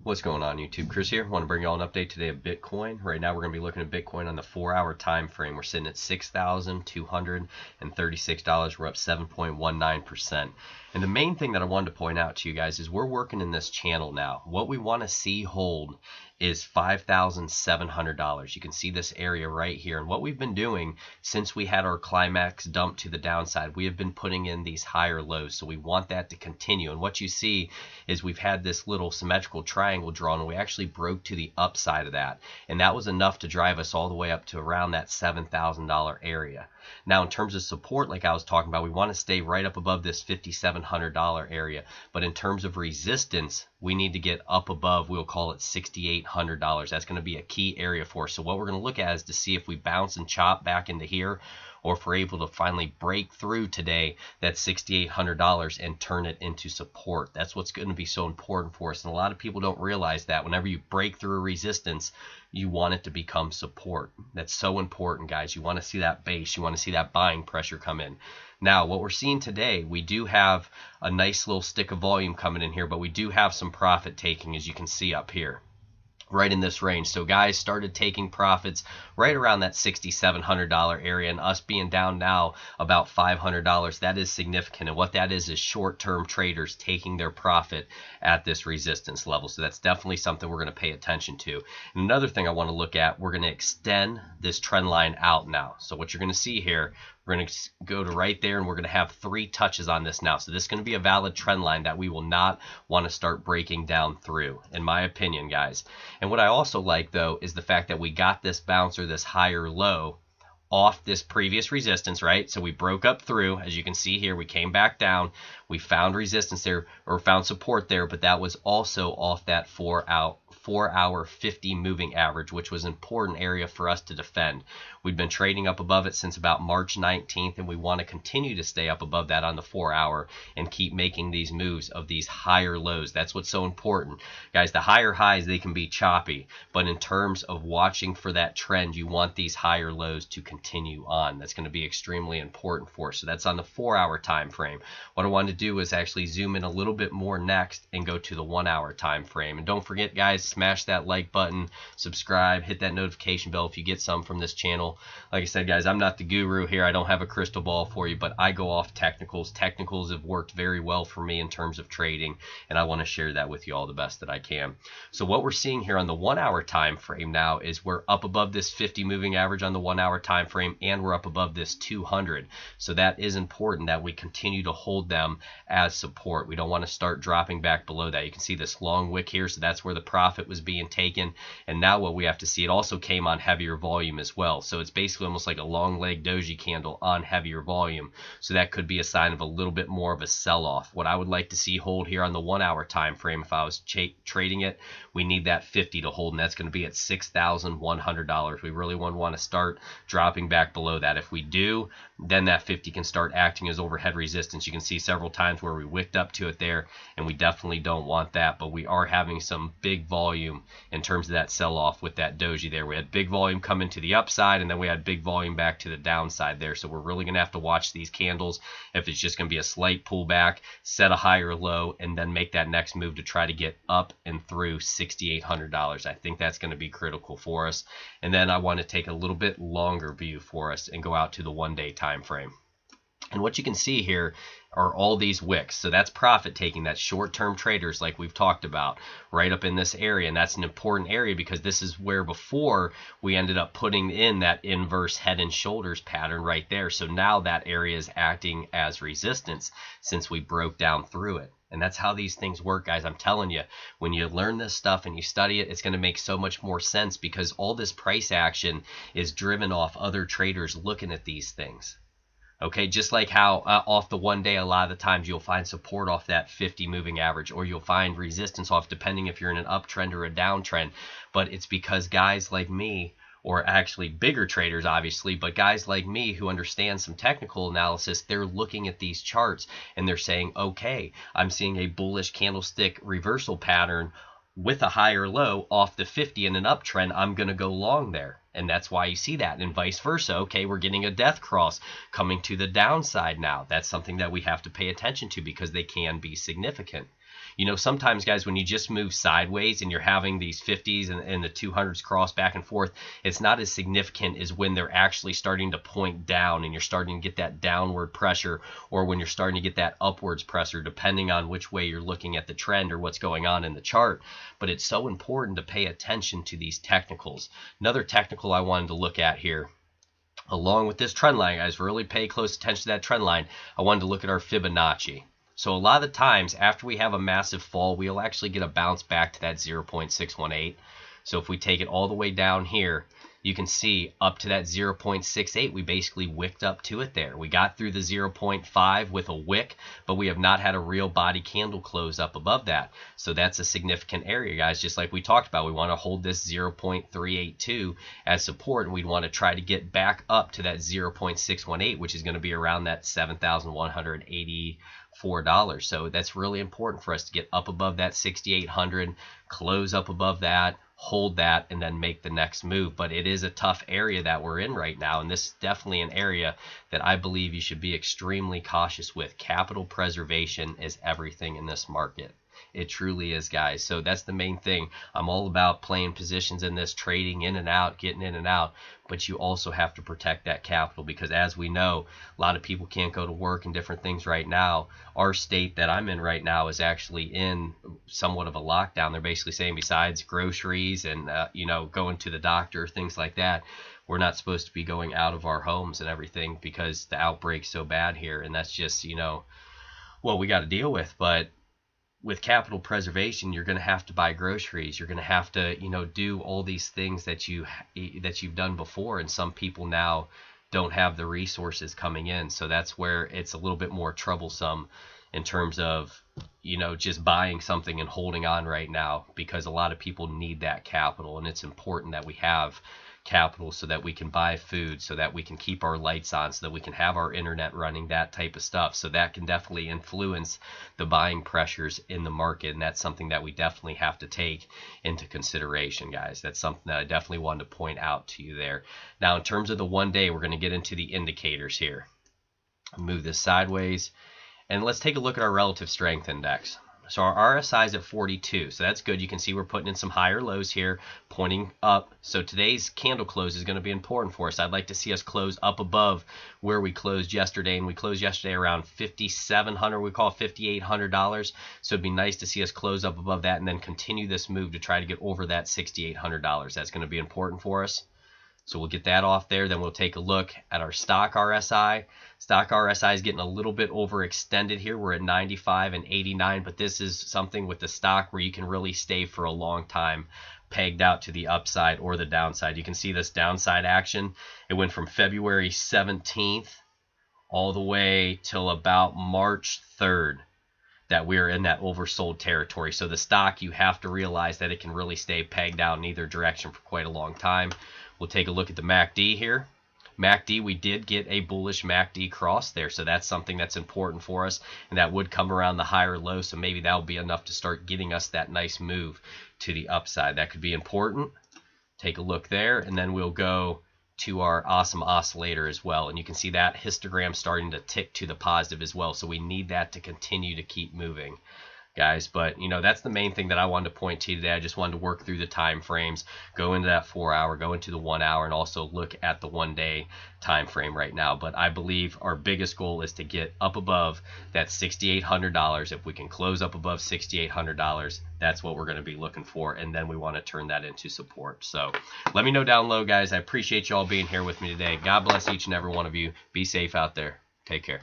What's going on, YouTube? Chris here. Want to bring you all an update today of Bitcoin. Right now we're going to be looking at Bitcoin on the 4-hour time frame. We're sitting at $6,236. We're up 7.19%. And the main thing that I wanted to point out to you guys is we're working in this channel now. What we want to see hold is $5,700. You can see this area right here. And what we've been doing since we had our climax dump to the downside, we have been putting in these higher lows. So we want that to continue. And what you see is we've had this little symmetrical triangle drawn, and we actually broke to the upside of that. And that was enough to drive us all the way up to around that $7,000 area. Now, in terms of support, like I was talking about, we want to stay right up above this $5,700 area. But in terms of resistance, we need to get up above, we'll call it $6,800. That's going to be a key area for us. So what we're going to look at is to see if we bounce and chop back into here, or if we're able to finally break through today that $6,800 and turn it into support. That's what's going to be so important for us. And a lot of people don't realize that whenever you break through a resistance, you want it to become support. That's so important, guys. You want to see that base. You want to see that buying pressure come in. Now, what we're seeing today, we do have a nice little stick of volume coming in here, but we do have some profit taking, as you can see up here, right in this range. So guys started taking profits right around that $6,700 area, and us being down now about $500, that is significant. And what that is short-term traders taking their profit at this resistance level. So that's definitely something we're going to pay attention to. And another thing I want to look at, we're going to extend this trend line out now. So what you're going to see here, we're going to go to right there, and we're going to have 3 touches on this now. So this is going to be a valid trend line that we will not want to start breaking down through, in my opinion, guys. And what I also like, though, is the fact that we got this bounce or this higher low off this previous resistance, right? So we broke up through, as you can see here, we came back down, we found resistance there, or found support there, but that was also off that 4-hour 50 moving average, which was an important area for us to defend. We've been trading up above it since about March 19th, and we want to continue to stay up above that on the 4-hour and keep making these moves of these higher lows. That's what's so important. Guys, the higher highs, they can be choppy, but in terms of watching for that trend, you want these higher lows to continue on. That's going to be extremely important for us. So that's on the 4-hour time frame. What I wanted to do is actually zoom in a little bit more next and go to the 1-hour time frame. And don't forget, guys, smash that like button, subscribe, hit that notification bell if you get some from this channel. Like I said, guys, I'm not the guru here. I don't have a crystal ball for you, but I go off technicals. Technicals have worked very well for me in terms of trading, and I want to share that with you all the best that I can. So what we're seeing here on the 1-hour time frame now is we're up above this 50 moving average on the 1-hour time frame, and we're up above this 200. So that is important that we continue to hold them as support. We don't want to start dropping back below that. You can see this long wick here, so that's where the profit was being taken. And now what we have to see, it also came on heavier volume as well. So it's basically almost like a long leg doji candle on heavier volume. So that could be a sign of a little bit more of a sell-off. What I would like to see hold here on the 1-hour time frame, if I was trading it, we need that 50 to hold, and that's going to be at $6,100. We really wouldn't want to start dropping back below that. If we do, then that 50 can start acting as overhead resistance. You can see several times where we wicked up to it there, and we definitely don't want that. But we are having some big volume in terms of that sell-off with that doji there. We had big volume coming to the upside, and then we had big volume back to the downside there. So we're really going to have to watch these candles. If it's just going to be a slight pullback, set a higher low, and then make that next move to try to get up and through $6,800. I think that's going to be critical for us. And then I want to take a little bit longer view for us and go out to the 1-day time frame. And what you can see here are all these wicks. So that's profit taking. That's short-term traders like we've talked about right up in this area. And that's an important area because this is where before we ended up putting in that inverse head and shoulders pattern right there. So now that area is acting as resistance since we broke down through it. And that's how these things work, guys. I'm telling you, when you learn this stuff and you study it, it's going to make so much more sense because all this price action is driven off other traders looking at these things. Okay, just like how off the 1 day, a lot of the times you'll find support off that 50 moving average, or you'll find resistance off depending if you're in an uptrend or a downtrend. But it's because guys like me, or actually bigger traders obviously, but guys like me who understand some technical analysis, they're looking at these charts and they're saying, okay, I'm seeing a bullish candlestick reversal pattern with a higher low off the 50 in an uptrend, I'm going to go long there. And that's why you see that, and vice versa. Okay, we're getting a death cross coming to the downside now. That's something that we have to pay attention to because they can be significant. You know, sometimes guys, when you just move sideways and you're having these 50s and the 200s cross back and forth, it's not as significant as when they're actually starting to point down and you're starting to get that downward pressure, or when you're starting to get that upwards pressure, depending on which way you're looking at the trend or what's going on in the chart. But it's so important to pay attention to these technicals. Another technical I wanted to look at here, along with this trend line, guys, really pay close attention to that trend line. I wanted to look at our Fibonacci. So a lot of the times after we have a massive fall, we'll actually get a bounce back to that 0.618. So if we take it all the way down here, you can see up to that 0.68, we basically wicked up to it there. We got through the 0.5 with a wick, but we have not had a real body candle close up above that. So that's a significant area, guys. Just like we talked about, we want to hold this 0.382 as support, and we'd want to try to get back up to that 0.618, which is going to be around that $7,184. So that's really important for us to get up above that 6,800, close up above that, hold that, and then make the next move. But it is a tough area that we're in right now, and this is definitely an area that I believe you should be extremely cautious with. Capital preservation is everything in this market. It truly is, guys. So that's the main thing. I'm all about playing positions in this, trading in and out, getting in and out, but you also have to protect that capital, because as we know, a lot of people can't go to work and different things right now. Our state that I'm in right now is actually in somewhat of a lockdown. They're basically saying besides groceries and you know, going to the doctor, things like that, we're not supposed to be going out of our homes and everything because the outbreak's so bad here. And that's just, you know, what we got to deal with. But with capital preservation, you're going to have to buy groceries. You're going to have to, you know, do all these things that you've done before. And some people now don't have the resources coming in. So that's where it's a little bit more troublesome in terms of, you know, just buying something and holding on right now, because a lot of people need that capital. And it's important that we have capital so that we can buy food, so that we can keep our lights on, so that we can have our internet running, that type of stuff. So that can definitely influence the buying pressures in the market, and that's something that we definitely have to take into consideration, guys. That's something that I definitely wanted to point out to you there. Now, in terms of the one day, we're going to get into the indicators here. Move this sideways, and let's take a look at our relative strength index. So our RSI is at 42, so that's good. You can see we're putting in some higher lows here, pointing up. So today's candle close is going to be important for us. I'd like to see us close up above where we closed yesterday, and we closed yesterday around $5,700. We call it $5,800. So it'd be nice to see us close up above that and then continue this move to try to get over that $6,800. That's going to be important for us. So we'll get that off there. Then we'll take a look at our stock RSI. Stock RSI is getting a little bit overextended here. We're at 95 and 89, but this is something with the stock where you can really stay for a long time, pegged out to the upside or the downside. You can see this downside action. It went from February 17th all the way till about March 3rd. That we're in that oversold territory. So the stock, you have to realize that it can really stay pegged out in either direction for quite a long time. We'll take a look at the MACD here. MACD, we did get a bullish MACD cross there, so that's something that's important for us, and that would come around the higher low, so maybe that'll be enough to start getting us that nice move to the upside. That could be important. Take a look there, and then we'll go to our awesome oscillator as well, and you can see that histogram starting to tick to the positive as well, so we need that to continue to keep moving, guys. But you know, that's the main thing that I wanted to point to you today. I just wanted to work through the time frames, go into that 4 hour, go into the 1 hour, and also look at the 1 day time frame right now. But I believe our biggest goal is to get up above that $6,800. If we can close up above $6,800, that's what we're going to be looking for, and then we want to turn that into support. So let me know down low, guys. I appreciate you all being here with me today. God bless each and every one of you. Be safe out there. Take care.